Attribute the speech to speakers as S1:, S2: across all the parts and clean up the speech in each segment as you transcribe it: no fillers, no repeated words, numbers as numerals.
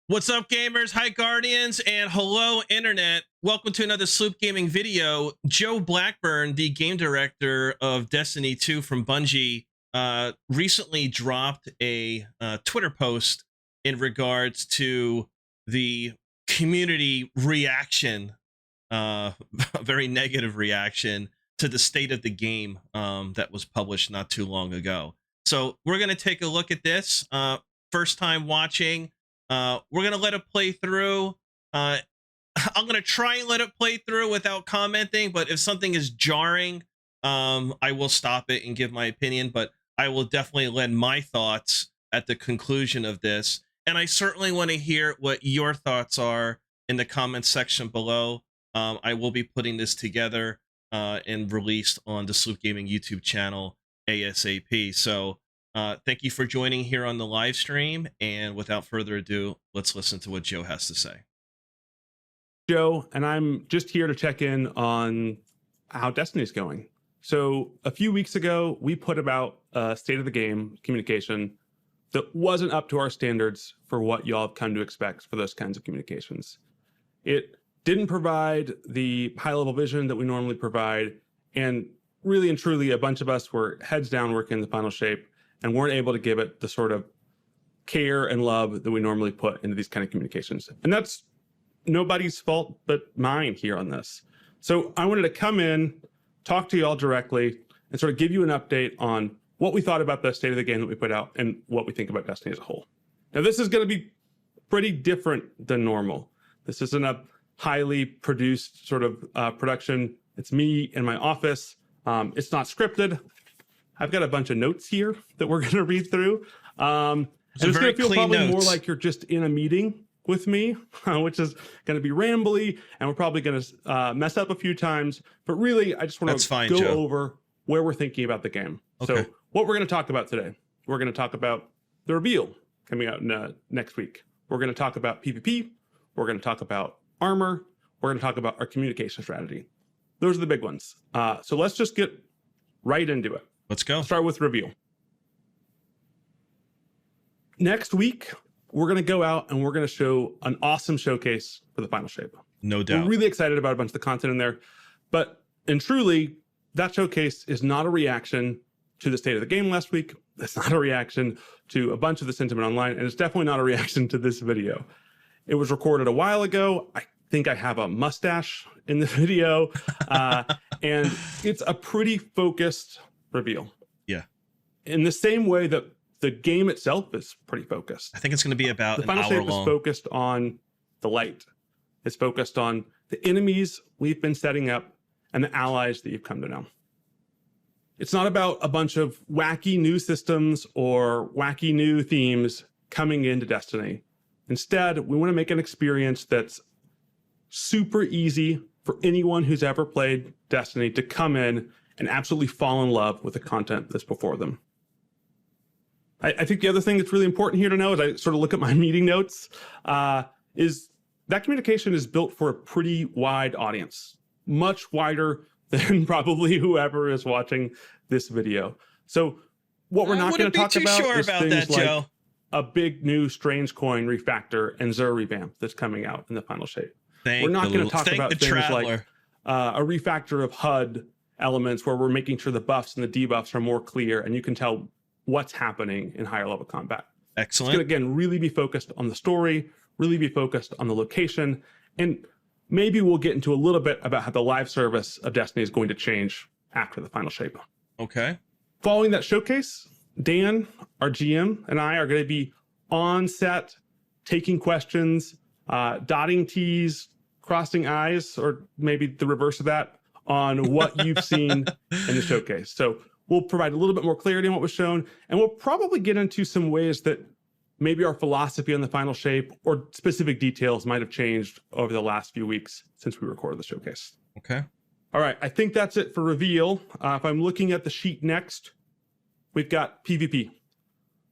S1: What's up, gamers? Hi, Guardians, and hello, Internet. Welcome to another SloopGaming video. Joe Blackburn, the game director of Destiny 2 from Bungie, recently dropped a Twitter post in regards to the community reaction, a very negative reaction to the state of the game that was published not too long ago. So we're going to take a look at this. First time watching. We're gonna let it play through. I'm gonna try and let it play through without commenting, but if something is jarring, I will stop it and give my opinion, but I will definitely lend my thoughts at the conclusion of this. And I certainly want to hear what your thoughts are in the comments section below. I will be putting this together and released on the SloopGaming YouTube channel ASAP. So thank you for joining here on the live stream. And without further ado, let's listen to what Joe has to say.
S2: Joe, and I'm just here to check in on how Destiny's going. So a few weeks ago, we put about a state of the game communication that wasn't up to our standards for what y'all have come to expect for those kinds of communications. It didn't provide the high-level vision that we normally provide. And really and truly, a bunch of us were heads down working the final shape and weren't able to give it the sort of care and love that we normally put into these kind of communications. And that's nobody's fault but mine here on this. So I wanted to come in, talk to you all directly, and sort of give you an update on what we thought about the state of the game that we put out and what we think about Destiny as a whole. Now, this is going to be pretty different than normal. This isn't a highly produced sort of production. It's me in my office. It's not scripted. I've got a bunch of notes here that we're going to read through. And it's going to feel probably more like you're just in a meeting with me, which is going to be rambly, and we're probably going to mess up a few times. But really, I just want to go over where we're thinking about the game. Okay. So what we're going to talk about today, we're going to talk about the reveal coming out next week. We're going to talk about PvP. We're going to talk about armor. We're going to talk about our communication strategy. Those are the big ones. So let's just get right into it.
S1: Let's go.
S2: Start with reveal. Next week, we're going to go out and we're going to show an awesome showcase for the final shape.
S1: No doubt.
S2: We're really excited about a bunch of the content in there. But, and truly, that showcase is not a reaction to the state of the game last week. It's not a reaction to a bunch of the sentiment online. And it's definitely not a reaction to this video. It was recorded a while ago. I think I have a mustache in the video. And it's a pretty focused reveal.
S1: Yeah.
S2: In the same way that the game itself is pretty focused.
S1: I think it's going to be about
S2: an hour long. The final shape is focused on the light. It's focused on the enemies we've been setting up and the allies that you've come to know. It's not about a bunch of wacky new systems or wacky new themes coming into Destiny. Instead, we want to make an experience that's super easy for anyone who's ever played Destiny to come in and absolutely fall in love with the content that's before them. I think the other thing that's really important here to know as I sort of look at my meeting notes is that communication is built for a pretty wide audience, much wider than probably whoever is watching this video. So what we're not going to talk about is things like a big new Strange Coin refactor and Xur revamp that's coming out in the final shape. We're not going to talk about things like a refactor of HUD elements where we're making sure the buffs and the debuffs are more clear and you can tell what's happening in higher level combat.
S1: Excellent.
S2: It's going to, again, really be focused on the story, really be focused on the location, and maybe we'll get into a little bit about how the live service of Destiny is going to change after the final shape.
S1: Okay.
S2: Following that showcase, Dan, our GM, and I are going to be on set, taking questions, dotting T's, crossing I's, or maybe the reverse of that, on what you've seen in the showcase. So we'll provide a little bit more clarity on what was shown, and we'll probably get into some ways that maybe our philosophy on the final shape or specific details might have changed over the last few weeks since we recorded the showcase.
S1: Okay.
S2: All right, I think that's it for reveal. If I'm looking at the sheet next, we've got PvP.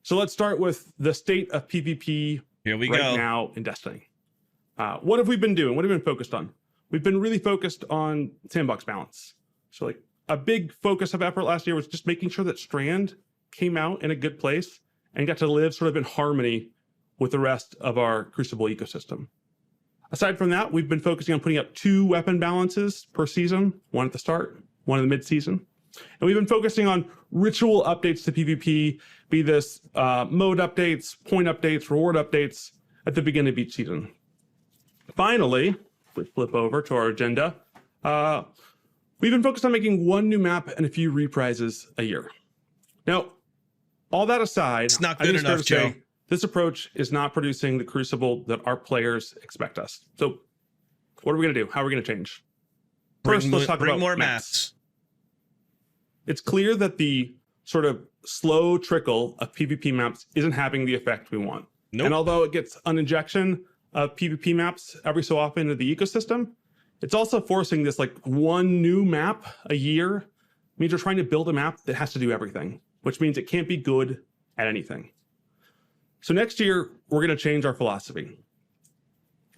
S2: So let's start with the state of PvP right now in Destiny. What have we been doing? What have we been focused on? We've been really focused on sandbox balance. So like a big focus of effort last year was just making sure that Strand came out in a good place and got to live sort of in harmony with the rest of our Crucible ecosystem. Aside from that, we've been focusing on putting up 2 weapon balances per season, one at the start, one in the mid-season. And we've been focusing on ritual updates to PvP, be this mode updates, point updates, reward updates at the beginning of each season. Finally, if we flip over to our agenda, we've been focused on making 1 new map and a few reprises a year. Now, all that aside,
S1: It's not good enough, Joe.
S2: This approach is not producing the Crucible that our players expect us. So what are we going to do? How are we going to change? First, let's talk about
S1: more
S2: maps. It's clear that the sort of slow trickle of PvP maps isn't having the effect we want.
S1: Nope.
S2: And although it gets an injection of PvP maps every so often into the ecosystem, it's also forcing this like 1 new map a year. It means you're trying to build a map that has to do everything, which means it can't be good at anything. So next year, we're going to change our philosophy.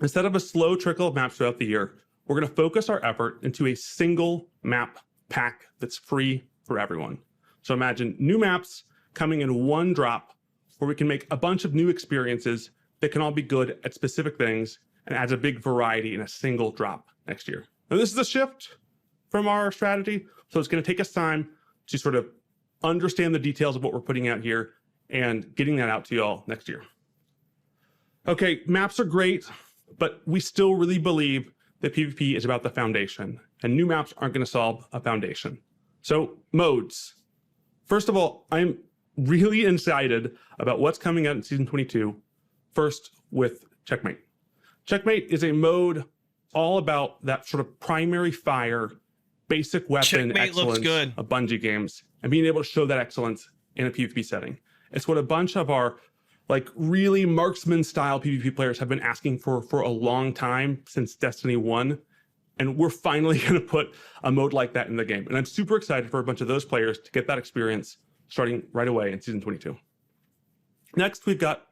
S2: Instead of a slow trickle of maps throughout the year, we're going to focus our effort into a single map pack that's free for everyone. So imagine new maps coming in 1 drop where we can make a bunch of new experiences that can all be good at specific things and adds a big variety in a single drop next year. Now, this is a shift from our strategy, so it's going to take us time to sort of understand the details of what we're putting out here and getting that out to y'all next year. Okay, maps are great, but we still really believe that PvP is about the foundation, and new maps aren't going to solve a foundation. So, modes. First of all, I'm really excited about what's coming out in Season 22, first with Checkmate. Checkmate is a mode all about that sort of primary fire, basic weapon
S1: Checkmate
S2: excellence
S1: looks good.
S2: of Bungie games, and being able to show that excellence in a PvP setting. It's what a bunch of our like really marksman style PvP players have been asking for a long time since Destiny 1. And we're finally going to put a mode like that in the game. And I'm super excited for a bunch of those players to get that experience starting right away in Season 22. Next, we've got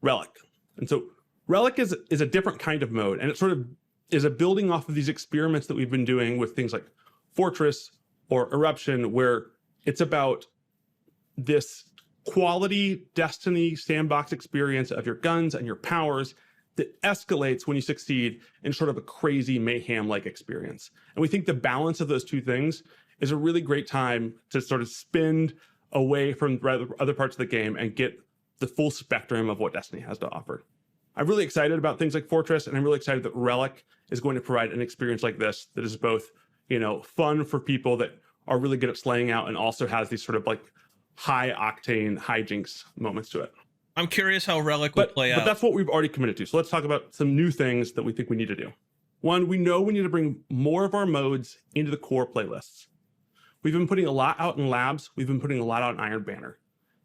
S2: Relic. And so Relic is a different kind of mode. And it sort of is a building off of these experiments that we've been doing with things like Fortress or Eruption, where it's about this quality Destiny sandbox experience of your guns and your powers that escalates when you succeed in sort of a crazy mayhem-like experience. And we think the balance of those 2 things is a really great time to sort of spin away from other parts of the game and get the full spectrum of what Destiny has to offer. I'm really excited about things like Fortress, and I'm really excited that Relic is going to provide an experience like this that is both, you know, fun for people that are really good at slaying out and also has these sort of like high octane hijinks moments to it.
S1: I'm curious how Relic will play out.
S2: But that's what we've already committed to. So let's talk about some new things that we think we need to do. One, we know we need to bring more of our modes into the core playlists. We've been putting a lot out in labs. We've been putting a lot out in Iron Banner.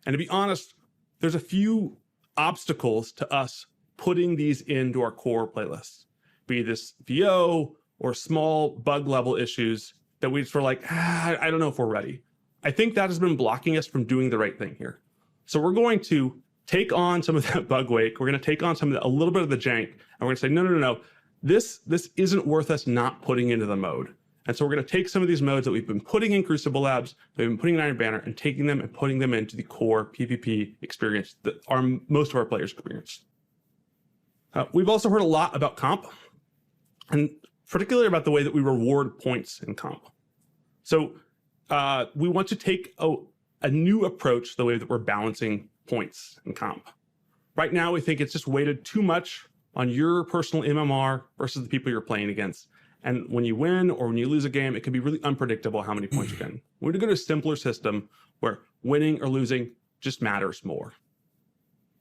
S2: And to be honest, there's a few obstacles to us putting these into our core playlists, be this VO or small bug level issues that we just were like, I don't know if we're ready. I think that has been blocking us from doing the right thing here. So we're going to take on some of that bug wake. We're going to take on some of a little bit of the jank, and we're going to say, no. This isn't worth us not putting into the mode. And so we're going to take some of these modes that we've been putting in Crucible Labs, that we've been putting in Iron Banner, and taking them and putting them into the core PvP experience that most of our players experience. We've also heard a lot about comp, and particularly about the way that we reward points in comp. So we want to take a new approach to the way that we're balancing points in comp. Right now, we think it's just weighted too much on your personal MMR versus the people you're playing against. And when you win or when you lose a game, it can be really unpredictable how many points you're getting. We're going to go to a simpler system where winning or losing just matters more.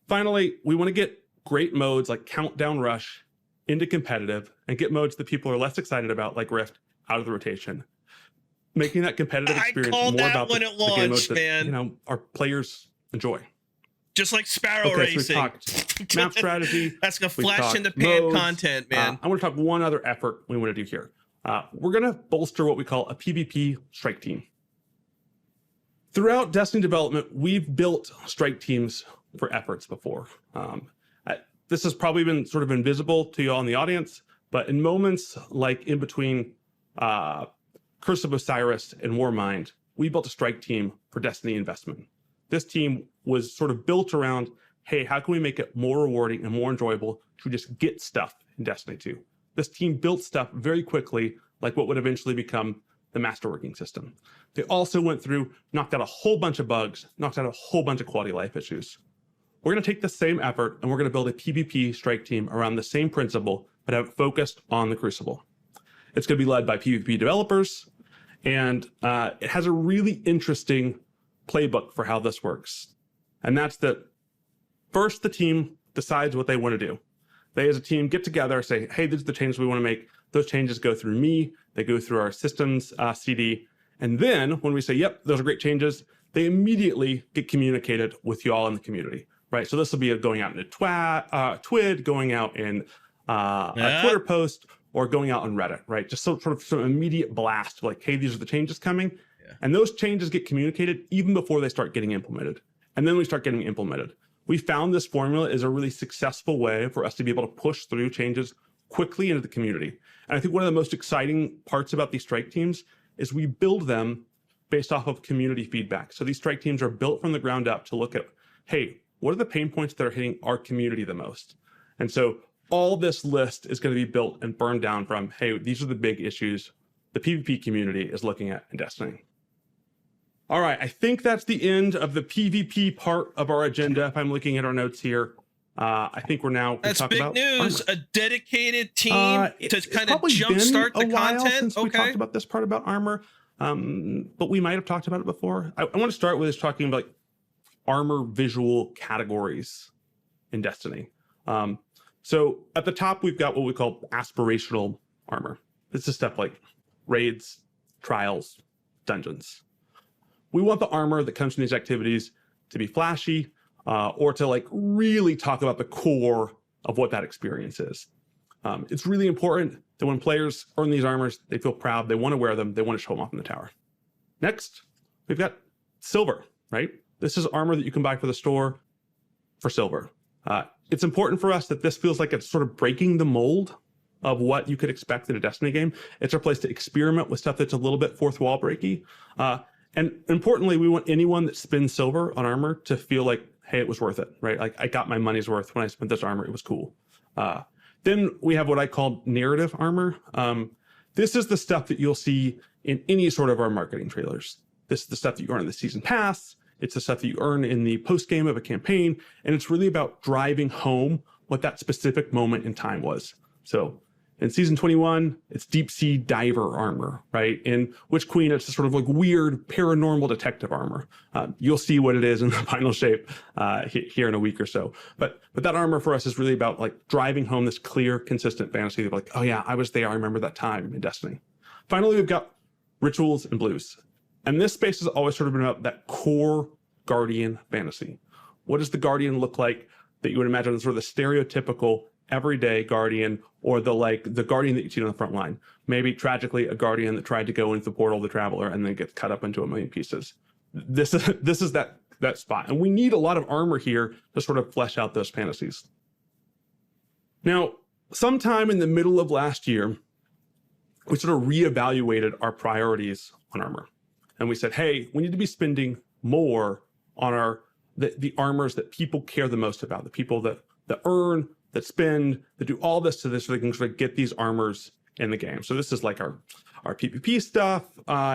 S2: Finally, we want to get great modes like Countdown Rush into competitive and get modes that people are less excited about, like Rift, out of the rotation. Making that competitive experience more about the game modes that, you know, our players enjoy.
S1: Just like Sparrow Racing.
S2: So we've talked map strategy.
S1: That's gonna flash in the pan
S2: modes.
S1: content, man.
S2: I want to talk one other effort we want to do here. We're going to bolster what we call a PvP strike team. Throughout Destiny development, we've built strike teams for efforts before. This has probably been sort of invisible to you all in the audience, but in moments like in between Curse of Osiris and Warmind, we built a strike team for Destiny investment. This team was sort of built around hey, how can we make it more rewarding and more enjoyable to just get stuff in Destiny 2? This team built stuff very quickly, like what would eventually become the masterworking system. They also went through, knocked out a whole bunch of bugs, knocked out a whole bunch of quality of life issues. We're going to take the same effort and we're going to build a PvP strike team around the same principle, but have it focused on the Crucible. It's going to be led by PvP developers, and it has a really interesting playbook for how this works. And that's that first the team decides what they want to do. They as a team get together, say, hey, these are the changes we want to make. Those changes go through me. They go through our systems CD. And then when we say, yep, those are great changes, they immediately get communicated with you all in the community, right? So this will be going out in a TWID, going out in a Twitter post, or going out on Reddit, right? Just sort of some immediate blast, like, hey, these are the changes coming. Yeah. And those changes get communicated even before they start getting implemented. And then we start getting implemented. We found this formula is a really successful way for us to be able to push through changes quickly into the community. And I think one of the most exciting parts about these strike teams is we build them based off of community feedback. So these strike teams are built from the ground up to look at, hey, what are the pain points that are hitting our community the most? And so all this list is going to be built and burned down from, hey, these are the big issues the PvP community is looking at in Destiny. All right, I think that's the end of the PvP part of our agenda. If I'm looking at our notes here, I think we're now.
S1: That's big news.
S2: Armor.
S1: A dedicated team to kind of jumpstart the content.
S2: Since we talked about this part about armor, but we might have talked about it before. I want to start with talking about like armor visual categories in Destiny. So at the top, we've got what we call aspirational armor. This is stuff like raids, trials, dungeons. We want the armor that comes from these activities to be flashy, or to like really talk about the core of what that experience is. It's really important that when players earn these armors, they feel proud, they want to wear them, they want to show them off in the tower. Next, we've got silver, right? This is armor that you can buy for the store for silver. It's important for us that this feels like it's sort of breaking the mold of what you could expect in a Destiny game. It's our place to experiment with stuff that's a little bit fourth wall breaky. And importantly, we want anyone that spends silver on armor to feel like, hey, it was worth it, right? Like I got my money's worth when I spent this armor, it was cool. Then we have what I call narrative armor. This is the stuff that you'll see in any sort of our marketing trailers. This is the stuff that you earn in the season pass. It's the stuff that you earn in the post game of a campaign. And it's really about driving home what that specific moment in time was. So in season 21, it's deep sea diver armor, right? In Witch Queen, it's sort of like weird paranormal detective armor. You'll see what it is in the final shape here in a week or so. But that armor for us is really about like driving home this clear, consistent fantasy of like, oh yeah, I was there. I remember that time in Destiny. Finally, we've got rituals and blues. And this space has always sort of been about that core Guardian fantasy. What does the Guardian look like that you would imagine sort of the stereotypical everyday Guardian, or the Guardian that you see on the front line? Maybe tragically a Guardian that tried to go into the portal of the Traveler and then gets cut up into a million pieces. This is that spot. And we need a lot of armor here to sort of flesh out those fantasies. Now, sometime in the middle of last year, we sort of reevaluated our priorities on armor. And we said, hey, we need to be spending more on the armors that people care the most about, the people that earn, that spend, that do all this to this so they can sort of get these armors in the game. So this is like our PvP stuff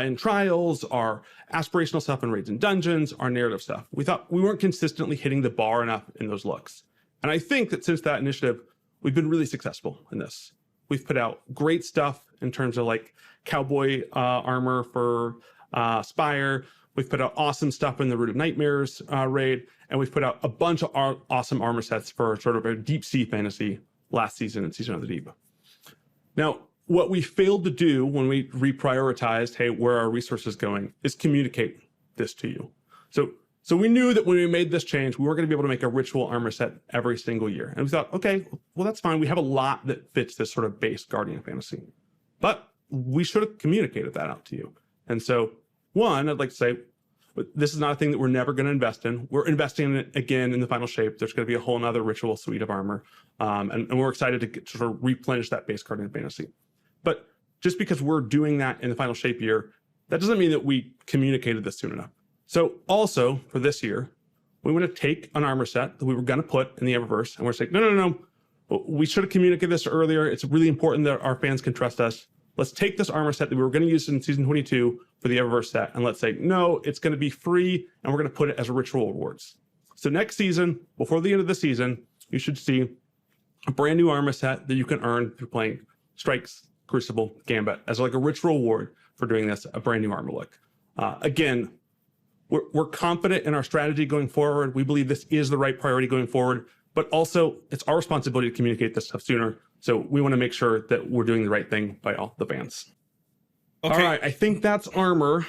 S2: in trials, our aspirational stuff in raids and dungeons, our narrative stuff. We thought we weren't consistently hitting the bar enough in those looks. And I think that since that initiative, we've been really successful in this. We've put out great stuff in terms of like cowboy armor for Spire. We've put out awesome stuff in the Root of Nightmares raid, and we've put out a bunch of awesome armor sets for sort of a deep sea fantasy last season and Season of the Deep. Now, what we failed to do when we reprioritized, hey, where are our resources going, is communicate this to you. So we knew that when we made this change, we weren't going to be able to make a ritual armor set every single year. And we thought, okay, well, that's fine. We have a lot that fits this sort of base Guardian fantasy. But we should have communicated that out to you. And so, one, I'd like to say, this is not a thing that we're never going to invest in. We're investing in it again in the final shape. There's going to be a whole nother ritual suite of armor. And we're excited to sort of replenish that base Guardian fantasy. But just because we're doing that in the final shape year, that doesn't mean that we communicated this soon enough. So also for this year, We want to take an armor set that we were going to put in the eververse, and we're saying, no. We should have communicated this earlier. It's really important that our fans can trust us. Let's take this armor set that we were going to use in season 22 for the eververse set, and let's say, no, it's going to be free, and we're going to put it as a ritual rewards. So next season, before the end of the season, you should see a brand new armor set that you can earn through playing Strikes, Crucible, Gambit as like a ritual reward for doing this, a brand new armor look. Again, we're confident in our strategy going forward. We believe this is the right priority going forward, but also it's our responsibility to communicate this stuff sooner. So we want to make sure that we're doing the right thing by all the fans.
S1: Okay.
S2: All right, I think that's armor.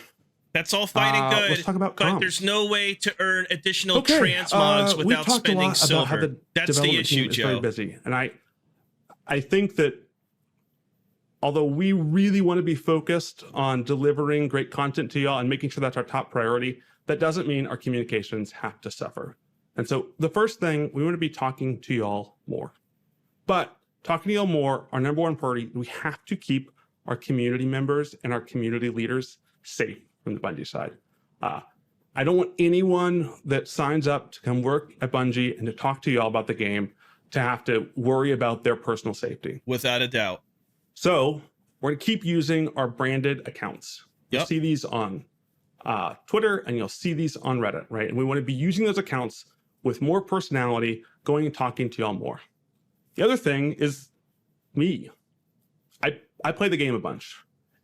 S1: That's all fine and good.
S2: Let's talk about
S1: but
S2: comps.
S1: there's no way to earn additional transmogs without spending silver. That's the issue, Joe.
S2: Very busy, and I think that although we really want to be focused on delivering great content to y'all and making sure that's our top priority, that doesn't mean our communications have to suffer. And so the first thing, we want to be talking to y'all more. But talking to y'all more, our number one priority, we have to keep our community members and our community leaders safe from the Bungie side. I don't want anyone that signs up to come work at Bungie and to talk to y'all about the game to have to worry about their personal safety.
S1: Without a doubt.
S2: So we're going to keep using our branded accounts. You'll see these on Twitter, and you'll see these on Reddit, right? And we want to be using those accounts with more personality, going and talking to y'all more. The other thing is me. I play the game a bunch,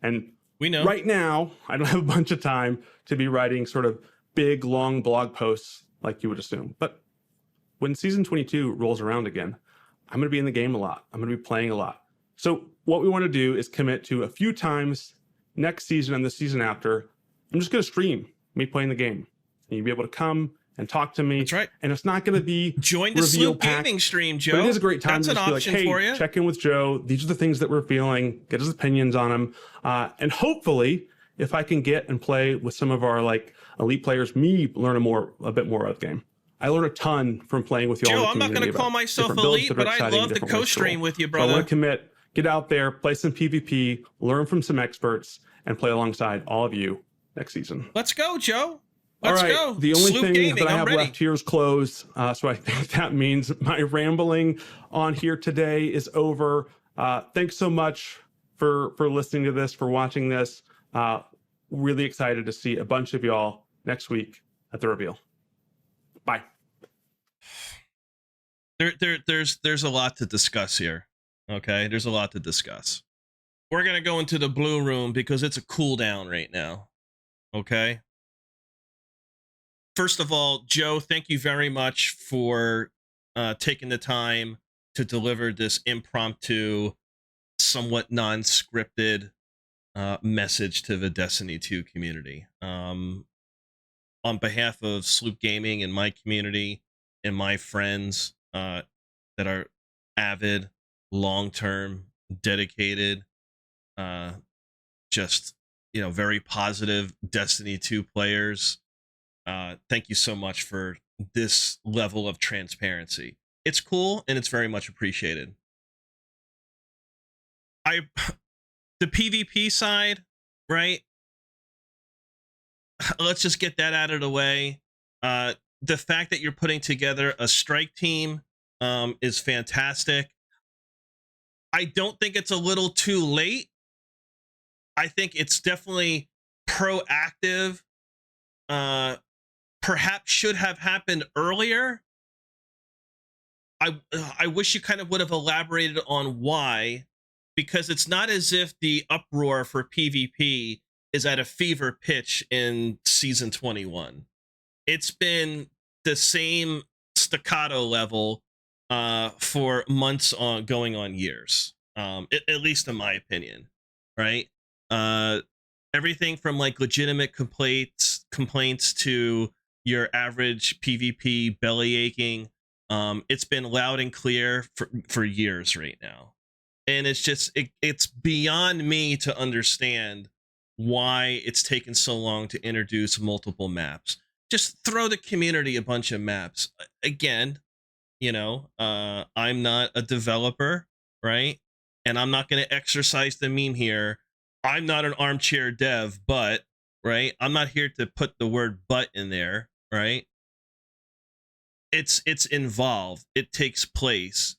S2: and
S1: we know
S2: right now I don't have a bunch of time to be writing sort of big, long blog posts like you would assume. But when season 22 rolls around again, I'm going to be in the game a lot. I'm going to be playing a lot. So what we want to do is commit to a few times next season and the season after. I'm just going to stream me playing the game, and you'll be able to come and talk to me.
S1: That's right.
S2: And it's not going to be
S1: join the SloopGaming stream, Joe.
S2: But it is a great time
S1: That's
S2: to
S1: an
S2: just
S1: option
S2: be like, hey,
S1: for you. Check
S2: in with Joe. These are the things that we're feeling. Get his opinions on them. And hopefully, if I can get and play with some of our like elite players, me learn a bit more of the game. I learned a ton from playing with you all.
S1: Joe, I'm not going to call myself elite, but I love the co-stream with you, brother.
S2: So I want to commit, get out there, play some PvP, learn from some experts, and play alongside all of you next season.
S1: Let's go, Joe. Let's go.
S2: The only
S1: Sloop
S2: thing
S1: Gaming,
S2: that I have
S1: ready.
S2: left here is close. So I think that means my rambling on here today is over. Thanks so much for listening to this, for watching this. Really excited to see a bunch of y'all next week at the reveal. Bye.
S1: There's a lot to discuss here. Okay, there's a lot to discuss. We're gonna go into the blue room because it's a cooldown right now. Okay. First of all, Joe, thank you very much for taking the time to deliver this impromptu, somewhat non-scripted message to the Destiny 2 community. On behalf of Sloop Gaming and my community and my friends that are avid, long-term, dedicated, just, you know, very positive Destiny 2 players, thank you so much for this level of transparency. It's cool and it's very much appreciated. The PvP side, right? Let's just get that out of the way. The fact that you're putting together a strike team is fantastic. I don't think it's a little too late. I think it's definitely proactive. Perhaps should have happened earlier. I wish you kind of would have elaborated on why, because it's not as if the uproar for PvP is at a fever pitch in season 21. It's been the same staccato level for months on, going on years, at least in my opinion, right? Everything from like legitimate complaints to your average PvP belly aching. It's been loud and clear for years right now. And it's just, it's beyond me to understand why it's taken so long to introduce multiple maps. Just throw the community a bunch of maps. Again, you know, I'm not a developer, right? And I'm not going to exercise the meme here. I'm not an armchair dev, but, right? I'm not here to put the word but in there, right? it's involved. It takes place.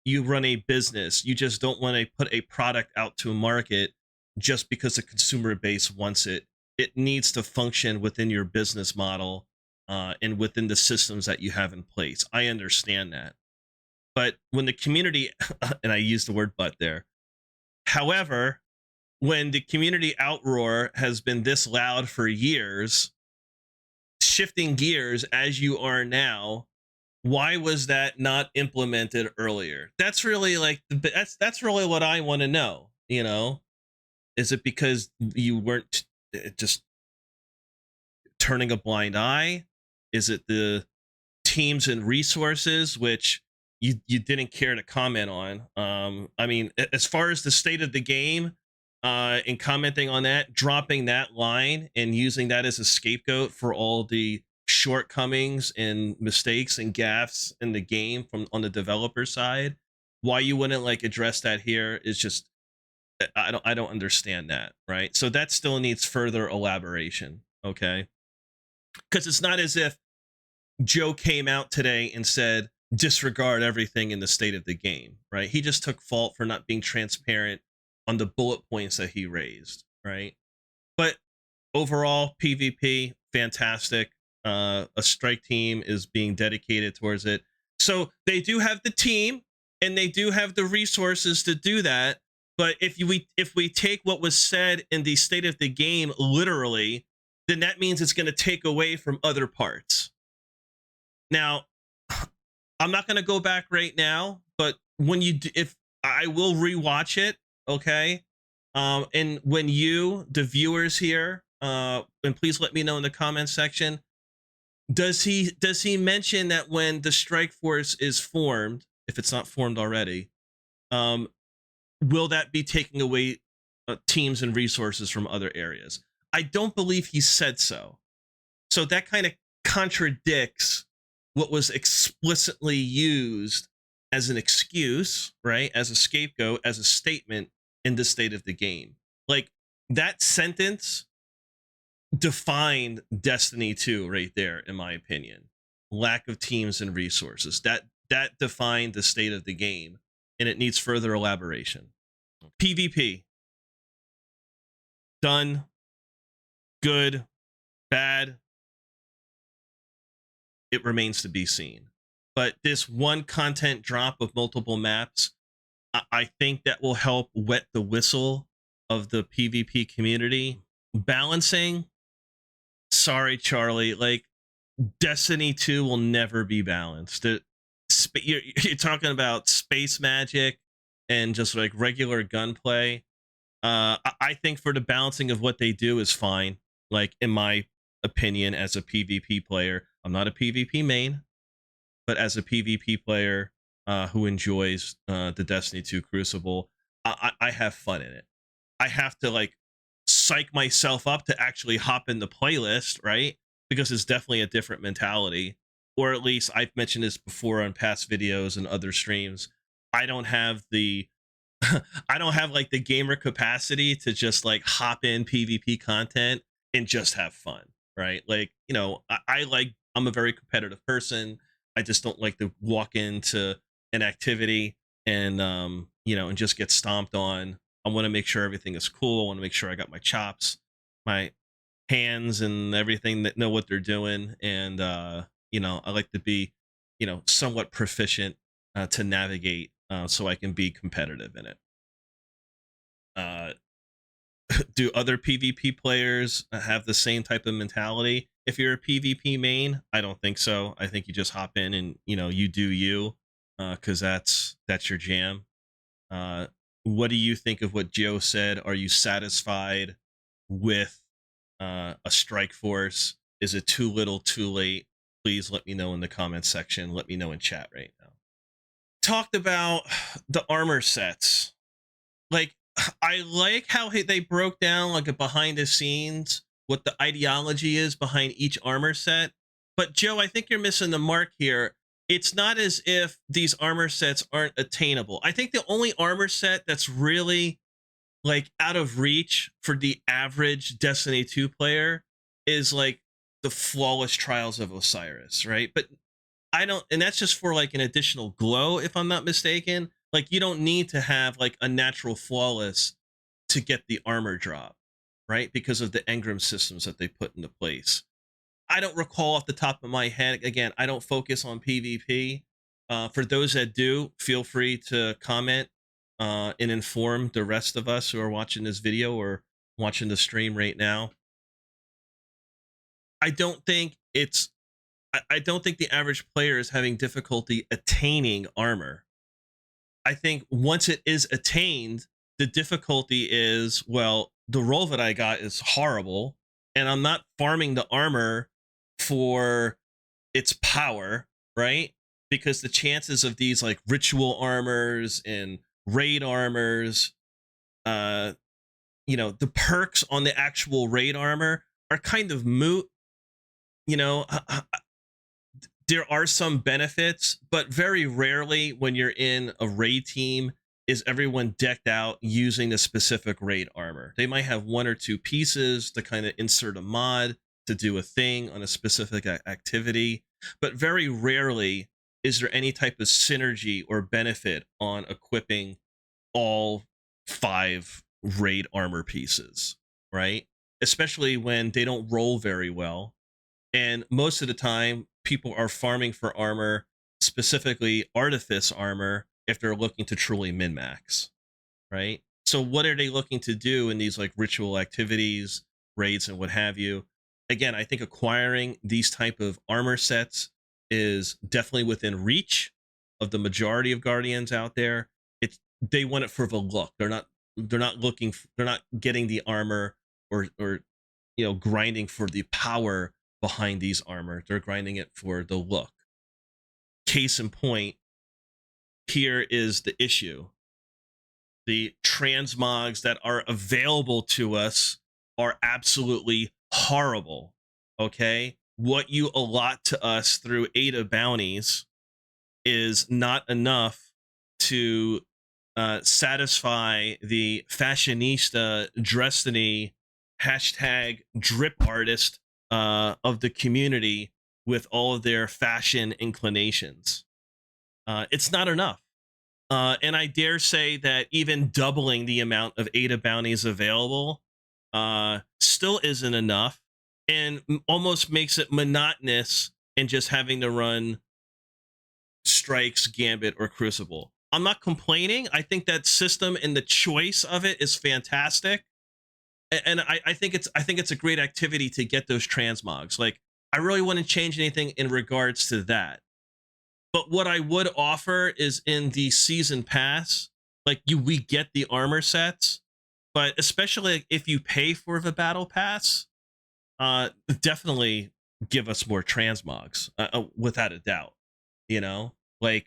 S1: You run a business. You just don't want to put a product out to a market just because the consumer base wants it. It needs to function within your business model and within the systems that you have in place. I understand that. But when the community, and I use the word but there, however, when the community outroar has been this loud for years, shifting gears as you are now, why was that not implemented earlier? That's really like that's really what I want to know. You know, is it because you weren't just turning a blind eye? Is it the teams and resources which you didn't care to comment on? I mean, as far as the state of the game, and commenting on that, dropping that line and using that as a scapegoat for all the shortcomings and mistakes and gaffes in the game from on the developer side, why you wouldn't like address that here is just I don't understand that, right? So that still needs further elaboration, okay? Because it's not as if Joe came out today and said disregard everything in the state of the game, right? He just took fault for not being transparent on the bullet points that he raised, right? But overall, PvP, fantastic. A strike team is being dedicated towards it. So they do have the team and they do have the resources to do that. But if we take what was said in the state of the game literally, then that means it's going to take away from other parts. Now, I'm not going to go back right now, but when you if I will rewatch it, okay? And when you, the viewers here, and please let me know in the comment section, does he mention that when the strike force is formed, if it's not formed already, will that be taking away teams and resources from other areas? I don't believe he said so. So that kind of contradicts what was explicitly used as an excuse, right? As a scapegoat, as a statement in the state of the game. Like that sentence defined Destiny 2 right there, in my opinion. Lack of teams and resources. That defined the state of the game, and it needs further elaboration. PvP. Done. Good. Bad. It remains to be seen. But this one content drop of multiple maps, I think that will help wet the whistle of the PvP community. Balancing, sorry, Charlie, like Destiny 2 will never be balanced. You're talking about space magic and just like regular gunplay. I think for the balancing of what they do is fine. Like in my opinion, as a PvP player, I'm not a PvP main, but as a PvP player who enjoys the Destiny 2 Crucible, I have fun in it. I have to like psych myself up to actually hop in the playlist, right? Because it's definitely a different mentality. Or at least I've mentioned this before on past videos and other streams. I don't have the I don't have like the gamer capacity to just like hop in PvP content and just have fun, right? Like, you know, I'm a very competitive person. I just don't like to walk into an activity and you know, and just get stomped on. I want to make sure everything is cool. I want to make sure I got my chops, my hands and everything that know what they're doing. And you know, I like to be, you know, somewhat proficient to navigate so I can be competitive in it. Do other PvP players have the same type of mentality? If you're a PvP main, I don't think so. I think you just hop in and, you know, you do you, because that's your jam. What do you think of what Joe said? Are you satisfied with a strike force? Is it too little, too late? Please let me know in the comments section. Let me know in chat right now. Talked about the armor sets. Like, I like how they broke down like a behind the scenes what the ideology is behind each armor set. But Joe, I think you're missing the mark here. It's not as if these armor sets aren't attainable. I think the only armor set that's really like out of reach for the average Destiny 2 player is like the flawless Trials of Osiris, right? But I don't, and that's just for like an additional glow, if I'm not mistaken. Like you don't need to have like a natural flawless to get the armor drop, right? Because of the engram systems that they put into place. I don't recall off the top of my head. Again, I don't focus on PvP. For those that do, feel free to comment and inform the rest of us who are watching this video or watching the stream right now. I don't think it's, I don't think the average player is having difficulty attaining armor. I think once it is attained, the difficulty is, well, the roll that I got is horrible, and I'm not farming the armor for its power, right? Because the chances of these like ritual armors and raid armors, you know, the perks on the actual raid armor are kind of moot. You know, there are some benefits, but very rarely when you're in a raid team is everyone decked out using a specific raid armor. They might have one or two pieces to kind of insert a mod to do a thing on a specific activity, but very rarely is there any type of synergy or benefit on equipping all 5 raid armor pieces, right? Especially when they don't roll very well. And most of the time, people are farming for armor, specifically artifice armor, if they're looking to truly min-max, right? So what are they looking to do in these like ritual activities, raids, and what have you? Again, I think acquiring these type of armor sets is definitely within reach of the majority of Guardians out there. They want it for the look. They're not getting the armor or you know, grinding for the power behind these armor. They're grinding it for the look. Case in point, here is the issue. The transmogs that are available to us are absolutely horrible, okay? What you allot to us through AOTW bounties is not enough to satisfy the fashionista Destiny hashtag drip artist of the community with all of their fashion inclinations. It's not enough. And I dare say that even doubling the amount of AOTW bounties available still isn't enough, and almost makes it monotonous and just having to run Strikes, Gambit, or Crucible. I'm not complaining. I think that system and the choice of it is fantastic. And I think it's a great activity to get those transmogs. Like, I really wouldn't change anything in regards to that. But what I would offer is in the season pass, like we get the armor sets, but especially if you pay for the battle pass, definitely give us more transmogs, without a doubt. You know, like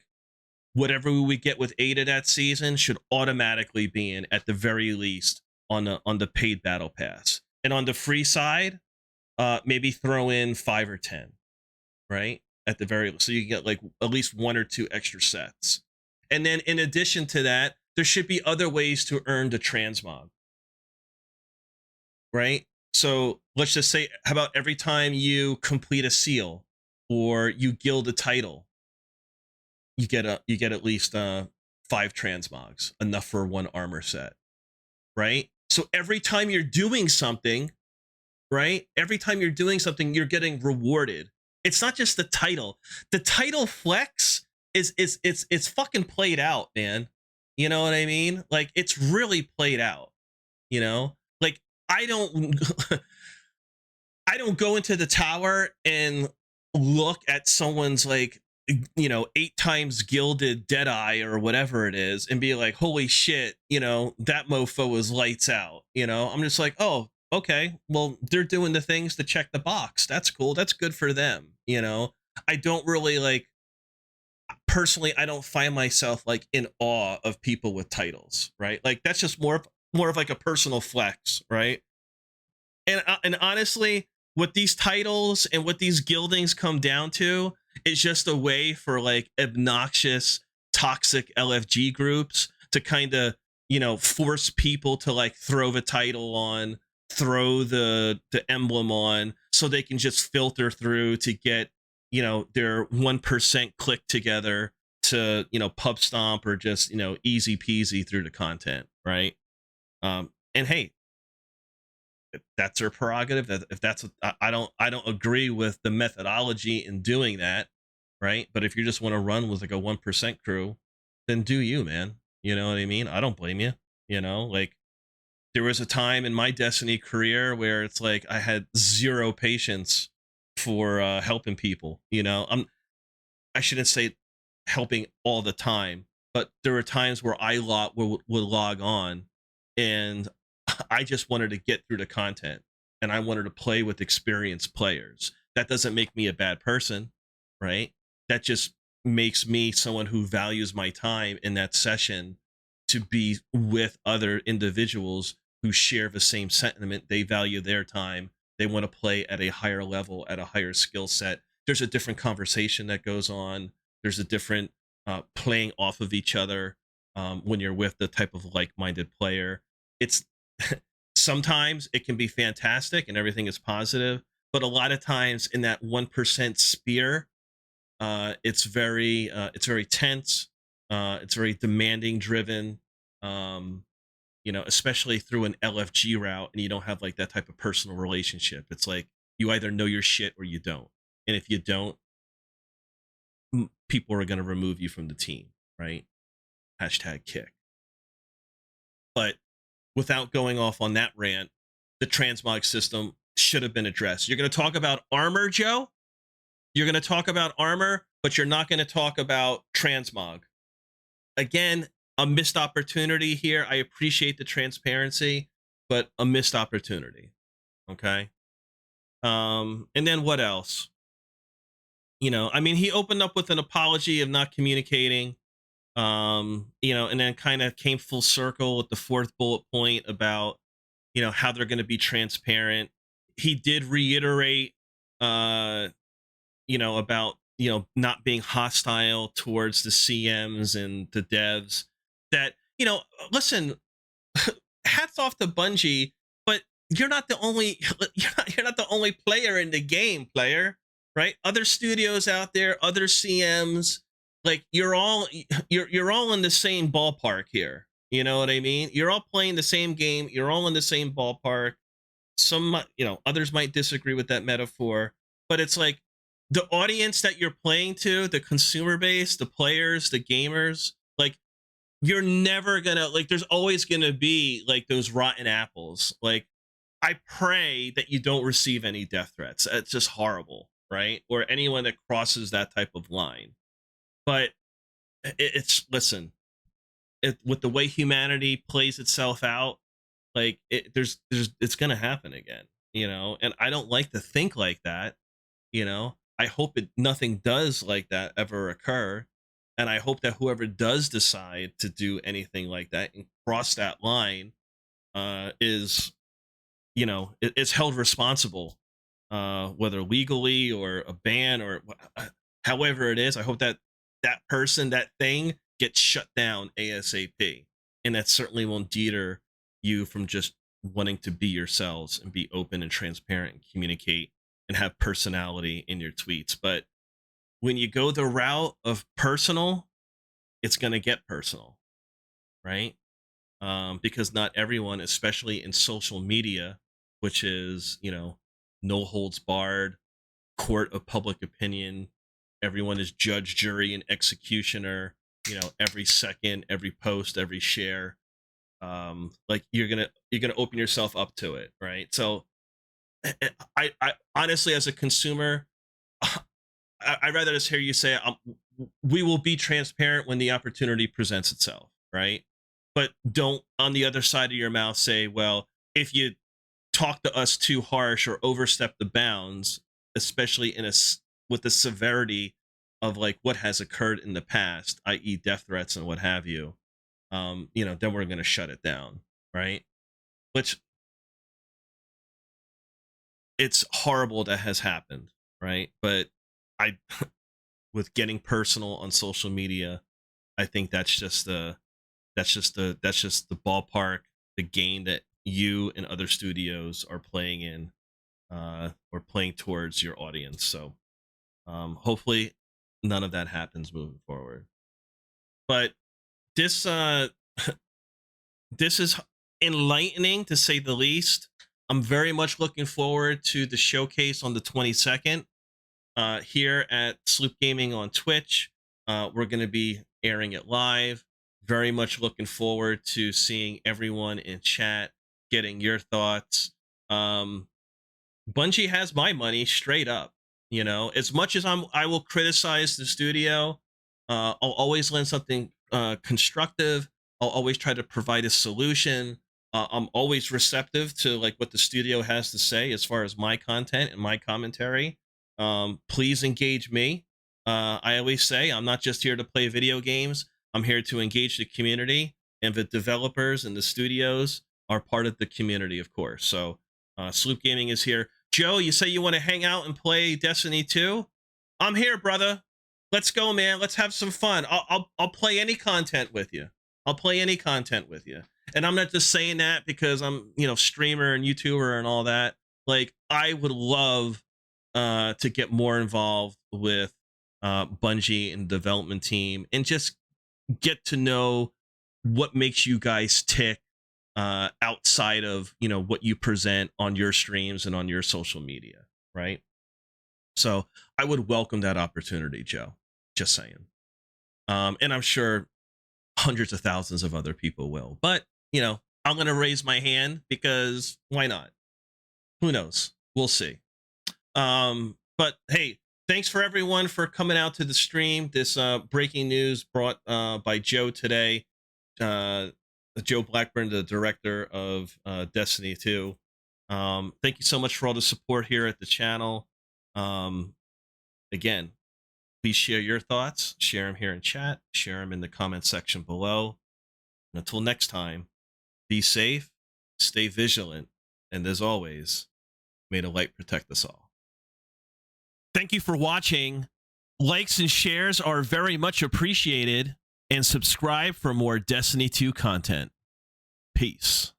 S1: whatever we get with AOTW that season should automatically be in at the very least on the paid battle pass. And on the free side, maybe throw in 5 or 10, right? At the very least, so you get like at least 1 or 2 extra sets. And then in addition to that, there should be other ways to earn the transmog, right? So let's just say, how about every time you complete a seal or you guild a title, you get at least 5 transmogs, enough for 1 armor set, right? So every time you're doing something, right? Every time you're doing something, you're getting rewarded. It's not just the title. The title flex is it's fucking played out, man. You know what I mean? Like, it's really played out. You know, like I don't go into the tower and look at someone's like, you know, 8 times gilded Deadeye or whatever it is and be like, holy shit, you know, that mofo is lights out. You know, I'm just like, oh, okay, well, they're doing the things to check the box. That's cool. That's good for them. You know, I don't really like, personally, I don't find myself like in awe of people with titles, right? Like, that's just more of like a personal flex, right? And honestly, what these titles and what these guildings come down to is just a way for like obnoxious, toxic LFG groups to kind of, you know, force people to like throw the title on, throw the emblem on, so they can just filter through to get their 1% click together to, pub stomp or just, easy peasy through the content, right? And hey, if that's their prerogative. That if that's I don't agree with the methodology in doing that, right? But if you just want to run with like a 1% crew, then do you, man. You know what I mean? I don't blame you. Like there was a time in my Destiny career where it's like I had zero patience for helping people. I shouldn't say helping all the time, but there were times where would log on, and I just wanted to get through the content, and I wanted to play with experienced players. That doesn't make me a bad person, right? That just makes me someone who values my time in that session to be with other individuals who share the same sentiment. They value their time. They want to play at a higher level, at a higher skill set. There's a different conversation that goes on. There's a different playing off of each other when you're with the type of like-minded player. It's sometimes it can be fantastic and everything is positive, but a lot of times in that 1% sphere, it's very tense. It's very demanding driven. Especially through an LFG route, and you don't have like that type of personal relationship. It's like you either know your shit or you don't, and if you don't, people are going to remove you from the team, right? #kick. But without going off on that rant, the transmog system should have been addressed. You're going to talk about armor, Joe? You're going to talk about armor, but you're not going to talk about transmog. Again, a missed opportunity here. I appreciate the transparency, but a missed opportunity. Okay. And then what else? He opened up with an apology of not communicating. And then kind of came full circle with the fourth bullet point about, how they're going to be transparent. He did reiterate, about, not being hostile towards the CMs and the devs. That, listen, hats off to Bungie, but you're not the only you're not the only player in the game, right? Other studios out there, other CMs, like you're all in the same ballpark here. You know what I mean? You're all playing the same game. You're all in the same ballpark. Some, others might disagree with that metaphor, but it's like the audience that you're playing to, the consumer base, the players, the gamers, like you're never gonna, like, there's always gonna be like those rotten apples. Like, I pray that you don't receive any death threats. It's just horrible, right? Or anyone that crosses that type of line. But listen, with the way humanity plays itself out, like it's gonna happen again, and I don't like to think like that. I hope nothing does like that ever occur, and I hope that whoever does decide to do anything like that and cross that line is is held responsible, whether legally or a ban or however it is. I hope that that person, that thing, gets shut down ASAP, and that certainly won't deter you from just wanting to be yourselves and be open and transparent and communicate and have personality in your tweets. But when you go the route of personal, it's going to get personal, right? Because not everyone, especially in social media, which is, no holds barred, court of public opinion, everyone is judge, jury, and executioner, every second, every post, every share. Like you're gonna open yourself up to it, right? So I honestly, as a consumer, I'd rather just hear you say, we will be transparent when the opportunity presents itself, right? But don't, on the other side of your mouth, say, well, if you talk to us too harsh or overstep the bounds, especially with the severity of like what has occurred in the past, i.e. death threats and what have you, then we're going to shut it down, right? Which, it's horrible that has happened, right? But with getting personal on social media, I think that's just the ballpark, the game that you and other studios are playing in, or playing towards your audience. So Hopefully none of that happens moving forward. But this this is enlightening, to say the least. I'm very much looking forward to the showcase on the 22nd here at SloopGaming on Twitch. We're going to be airing it live. Very much looking forward to seeing everyone in chat, getting your thoughts. Bungie has my money straight up. You know, as much as I will criticize the studio, I'll always lend something constructive. I'll always try to provide a solution. I'm always receptive to like what the studio has to say as far as my content and my commentary. Please engage me. I always say I'm not just here to play video games. I'm here to engage the community, and the developers and the studios are part of the community, of course. So SloopGaming is here. Joe, you say you want to hang out and play Destiny 2? I'm here, brother. Let's go, man. Let's have some fun. I'll play any content with you. I'll play any content with you. And I'm not just saying that because I'm, you know, streamer and YouTuber and all that. Like, I would love to get more involved with Bungie and the development team and just get to know what makes you guys tick outside of, you know, what you present on your streams and on your social media, right? So I would welcome that opportunity, Joe. Just saying. And I'm sure hundreds of thousands of other people will. But, you know, I'm going to raise my hand because why not? Who knows? We'll see. But hey, thanks for everyone for coming out to the stream. This breaking news brought by Joe today. Joe Blackburn, the director of Destiny 2. Thank you so much for all the support here at the channel. Again, please share your thoughts. Share them here in chat. Share them in the comment section below. And until next time, be safe, stay vigilant, and as always, may the light protect us all. Thank you for watching. Likes and shares are very much appreciated. And subscribe for more Destiny 2 content. Peace.